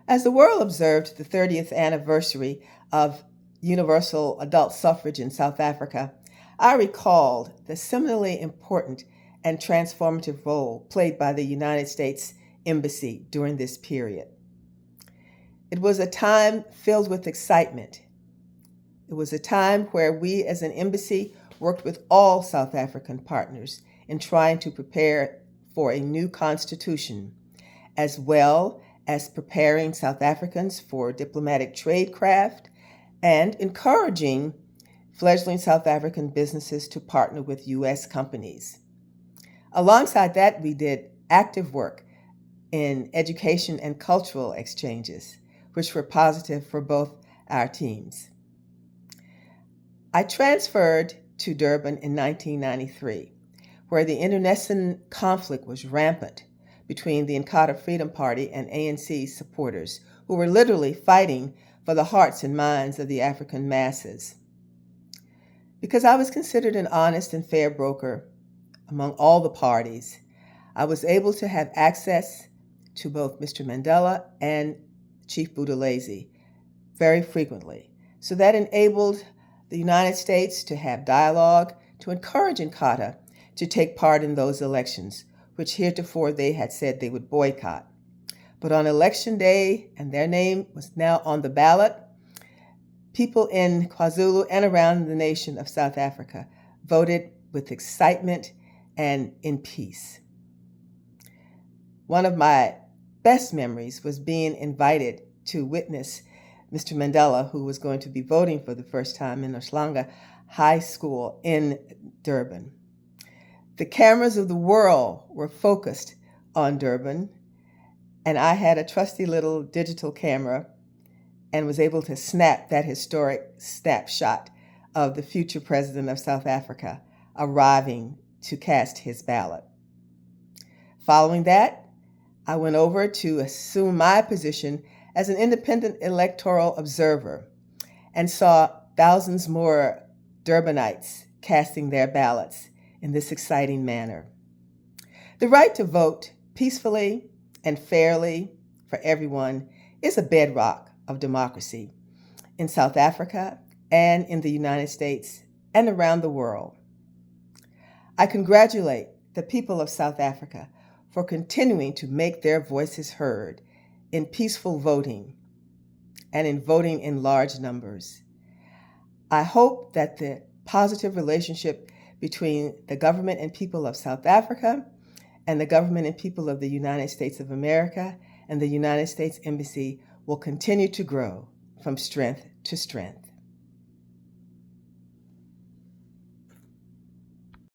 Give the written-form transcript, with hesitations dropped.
As the world observed the 30th anniversary of universal adult suffrage in South Africa, I recalled the similarly important and transformative role played by the United States Embassy during this period. It was a time filled with excitement. It was a time where we as an embassy worked with all South African partners in trying to prepare for a new constitution, as well as preparing South Africans for diplomatic tradecraft and encouraging fledgling South African businesses to partner with U.S. companies. Alongside that, we did active work in education and cultural exchanges, which were positive for both our teams. I transferred to Durban in 1993, where the internecine conflict was rampant between the Inkatha Freedom Party and ANC supporters, who were literally fighting for the hearts and minds of the African masses. Because I was considered an honest and fair broker among all the parties, I was able to have access to both Mr. Mandela and Chief Buthelezi very frequently. So that enabled the United States to have dialogue, to encourage Inkatha to take part in those elections, which heretofore they had said they would boycott. But on election day, and their name was now on the ballot, people in KwaZulu and around the nation of South Africa voted with excitement and in peace. One of my best memories was being invited to witness Mr. Mandela, who was going to be voting for the first time in Umhlanga High School in Durban. The cameras of the world were focused on Durban, and I had a trusty little digital camera and was able to snap that historic snapshot of the future president of South Africa arriving to cast his ballot. Following that, I went over to assume my position as an independent electoral observer and saw thousands more Durbanites casting their ballots in this exciting manner. The right to vote peacefully and fairly for everyone is a bedrock of democracy in South Africa and in the United States and around the world. I congratulate the people of South Africa for continuing to make their voices heard in peaceful voting and in voting in large numbers. I hope that the positive relationship between the government and people of South Africa and the government and people of the United States of America and the United States Embassy will continue to grow from strength to strength.